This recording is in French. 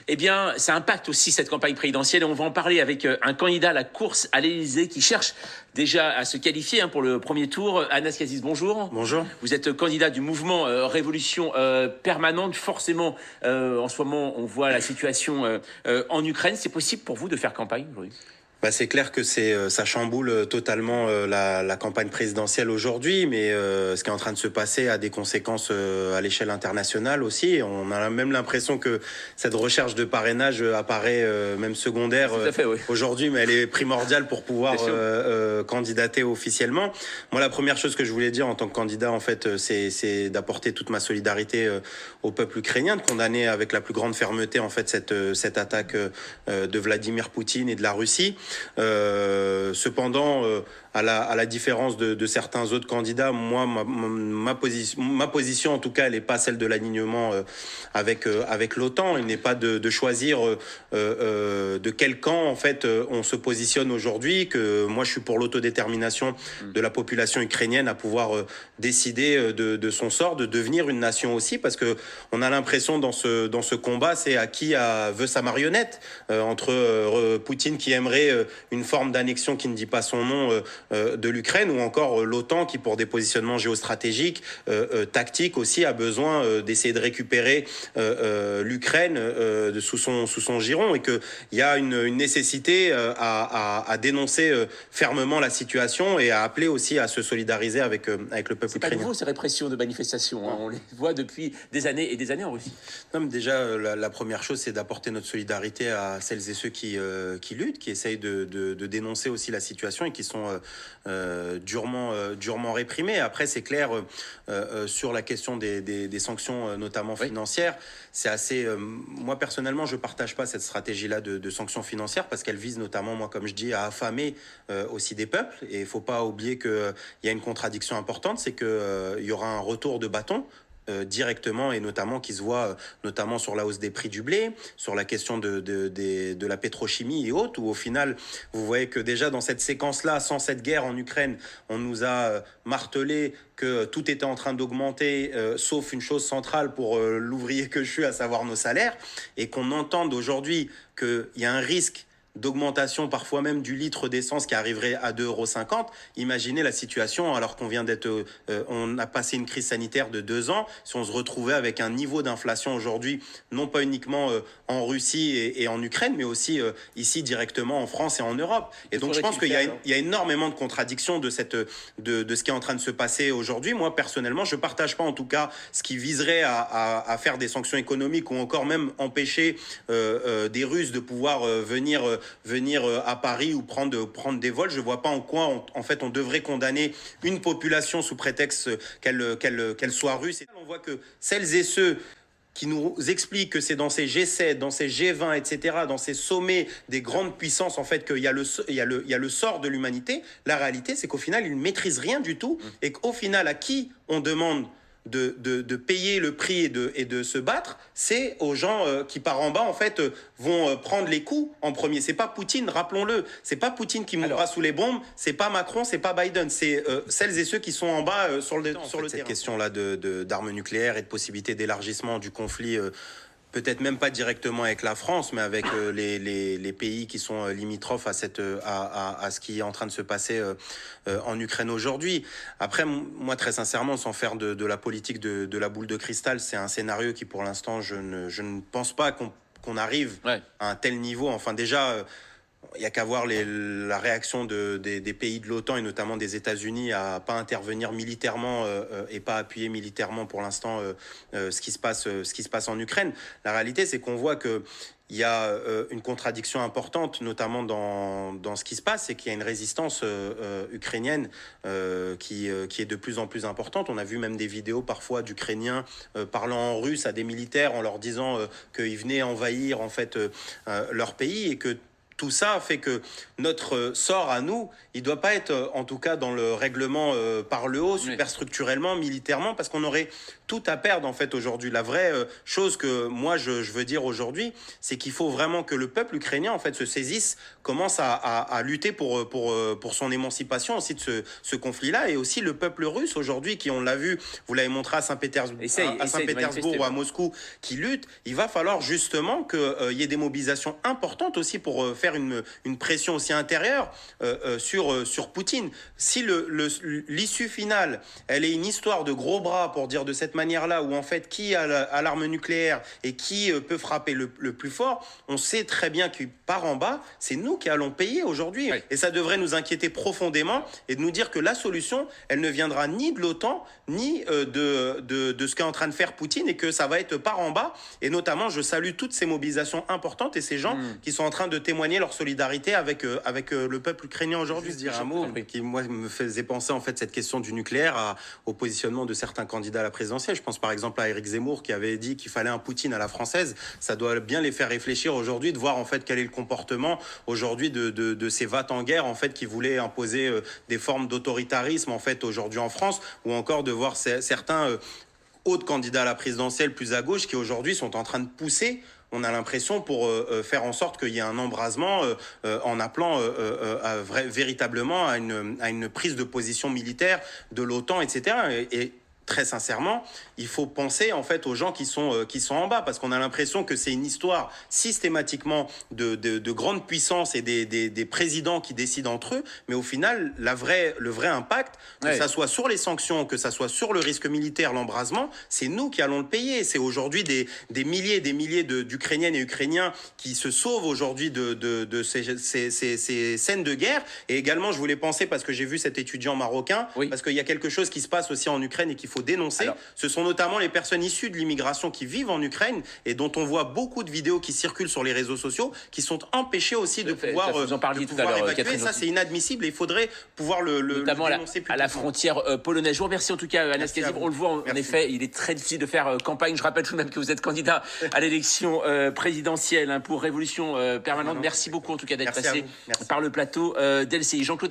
Eh bien, ça impacte aussi cette campagne présidentielle et on va en parler avec un candidat à la course à l'Élysée qui cherche déjà à se qualifier pour le premier tour. Anas Kazis, bonjour. Bonjour. Vous êtes candidat du mouvement Révolution Permanente. Forcément, en ce moment, on voit la situation en Ukraine. C'est possible pour vous de faire campagne aujourd'hui ? C'est clair que ça chamboule totalement la campagne présidentielle aujourd'hui, mais ce qui est en train de se passer a des conséquences à l'échelle internationale aussi. On a même l'impression que cette recherche de parrainage apparaît même secondaire aujourd'hui, mais elle est primordiale pour pouvoir candidater officiellement. Moi, la première chose que je voulais dire en tant que candidat, en fait, c'est d'apporter toute ma solidarité au peuple ukrainien, de condamner avec la plus grande fermeté en fait cette attaque de Vladimir Poutine et de la Russie. Cependant, à la différence de certains autres candidats, moi, ma position, en tout cas, elle n'est pas celle de l'alignement avec l'OTAN. Il n'est pas de choisir de quel camp, en fait, on se positionne aujourd'hui. Que moi, je suis pour l'autodétermination de la population ukrainienne à pouvoir décider de son sort, de devenir une nation aussi, parce que on a l'impression dans ce combat, c'est à qui veut sa marionnette entre Poutine qui aimerait une forme d'annexion qui ne dit pas son nom de l'Ukraine, ou encore l'OTAN qui, pour des positionnements géostratégiques, tactiques aussi, a besoin d'essayer de récupérer l'Ukraine sous son giron, et qu'il y a une nécessité à dénoncer fermement la situation et à appeler aussi à se solidariser avec le peuple ukrainien. C'est pas nouveau ces répressions de manifestations, on les voit depuis des années et des années en Russie. Non, mais déjà, la première chose, c'est d'apporter notre solidarité à celles et ceux qui luttent, qui essayent de dénoncer aussi la situation et qui sont durement réprimés. Après, c'est clair, sur la question des sanctions, notamment financières, c'est assez... moi, personnellement, je partage pas cette stratégie-là de sanctions financières, parce qu'elle vise notamment, moi, comme je dis, à affamer aussi des peuples. Et il faut pas oublier qu'il y a une contradiction importante, c'est qu'il y aura un retour de bâton directement, et notamment qui se voit notamment sur la hausse des prix du blé, sur la question de la pétrochimie et autres, où au final, vous voyez que déjà dans cette séquence-là, sans cette guerre en Ukraine, on nous a martelé que tout était en train d'augmenter, sauf une chose centrale pour l'ouvrier que je suis, à savoir nos salaires, et qu'on entende aujourd'hui qu'il y a un risque d'augmentation parfois même du litre d'essence qui arriverait à 2,50 €. Imaginez la situation alors qu'on vient on a passé une crise sanitaire de 2 ans, si on se retrouvait avec un niveau d'inflation aujourd'hui, non pas uniquement en Russie et en Ukraine, mais aussi ici directement en France et en Europe. Et donc je pense qu'il y a énormément de contradictions de ce qui est en train de se passer aujourd'hui. Moi personnellement, je partage pas en tout cas ce qui viserait à faire des sanctions économiques, ou encore même empêcher des Russes de pouvoir venir à Paris ou prendre des vols. Je vois pas en quoi en fait on devrait condamner une population sous prétexte qu'elle soit russe. Et on voit que celles et ceux qui nous expliquent que c'est dans ces G7, dans ces G20, etc., dans ces sommets des grandes puissances, en fait, qu'il y a le sort de l'humanité. La réalité, c'est qu'au final, ils ne maîtrisent rien du tout, et qu'au final, à qui on demande de payer le prix et de se battre, c'est aux gens qui par en bas en fait vont prendre les coups en premier. C'est pas Poutine, rappelons-le, c'est pas Poutine qui mourra sous les bombes, c'est pas Macron, c'est pas Biden, c'est celles et ceux qui sont en bas sur le terrain. Cette question-là d'armes nucléaires et de possibilité d'élargissement du conflit, peut-être même pas directement avec la France, mais avec les pays qui sont limitrophes à ce qui est en train de se passer en Ukraine aujourd'hui. Après, moi, très sincèrement, sans faire de la politique de la boule de cristal, c'est un scénario qui, pour l'instant, je ne pense pas qu'on arrive à un tel niveau. Enfin, déjà... il n'y a qu'à voir la réaction des pays de l'OTAN et notamment des États-Unis à pas intervenir militairement et pas appuyer militairement pour l'instant ce qui se passe en Ukraine. La réalité, c'est qu'on voit que il y a une contradiction importante, notamment dans ce qui se passe, c'est qu'il y a une résistance ukrainienne qui est de plus en plus importante. On a vu même des vidéos parfois d'Ukrainiens parlant en russe à des militaires en leur disant qu'ils venaient envahir en fait leur pays, et que tout ça fait que notre sort à nous, il doit pas être en tout cas dans le règlement par le haut, superstructurellement, militairement, parce qu'on aurait tout à perdre en fait aujourd'hui. La vraie chose que moi je veux dire aujourd'hui, c'est qu'il faut vraiment que le peuple ukrainien en fait se saisisse, commence à lutter pour son émancipation aussi de ce conflit-là, et aussi le peuple russe aujourd'hui qui, on l'a vu, vous l'avez montré à Saint-Pétersbourg ou à Moscou, qui lutte. Il va falloir justement qu'il y ait des mobilisations importantes aussi pour faire une pression aussi intérieure sur Poutine. Si l'issue finale, elle est une histoire de gros bras, pour dire de cette manière-là, où en fait qui a l'arme nucléaire et qui peut frapper le plus fort, on sait très bien que par en bas, c'est nous qui allons payer aujourd'hui. Oui. Et ça devrait nous inquiéter profondément et de nous dire que la solution, elle ne viendra ni de l'OTAN, ni de ce qu'est en train de faire Poutine, et que ça va être par en bas. Et notamment, je salue toutes ces mobilisations importantes et ces gens qui sont en train de témoigner leur solidarité avec le peuple ukrainien aujourd'hui. Juste dire un mot qui, moi, me faisait penser en fait cette question du nucléaire au positionnement de certains candidats à la présidentielle. Je pense par exemple à Éric Zemmour qui avait dit qu'il fallait un Poutine à la française. Ça doit bien les faire réfléchir aujourd'hui, de voir en fait quel est le comportement aujourd'hui de ces va-t-en-guerre en fait qui voulaient imposer des formes d'autoritarisme en fait aujourd'hui en France, ou encore de voir certains autres candidats à la présidentielle plus à gauche qui aujourd'hui sont en train de pousser, on a l'impression, pour faire en sorte qu'il y ait un embrasement en appelant véritablement à une prise de position militaire de l'OTAN, etc. Et très sincèrement, il faut penser en fait aux gens qui sont en bas, parce qu'on a l'impression que c'est une histoire systématiquement de grandes puissances et des présidents qui décident entre eux, mais au final, le vrai impact, que ça soit sur les sanctions, que ça soit sur le risque militaire, l'embrasement, c'est nous qui allons le payer. C'est aujourd'hui des milliers et des milliers d'Ukrainiennes et Ukrainiens qui se sauvent aujourd'hui de ces scènes de guerre. Et également, je voulais penser, parce que j'ai vu cet étudiant marocain, parce qu'il y a quelque chose qui se passe aussi en Ukraine et qu'il faut dénoncer. Alors, ce sont notamment les personnes issues de l'immigration qui vivent en Ukraine et dont on voit beaucoup de vidéos qui circulent sur les réseaux sociaux, qui sont empêchés aussi de pouvoir évacuer. Ça, c'est inadmissible et il faudrait pouvoir le dénoncer à la frontière polonaise. Je vous remercie en tout cas, Anas Kazim. On le voit, en effet, il est très difficile de faire campagne. Je rappelle tout de même que vous êtes candidat à l'élection présidentielle pour Révolution Permanente. Merci beaucoup en tout cas d'être passé par le plateau d'LCI. Jean-Claude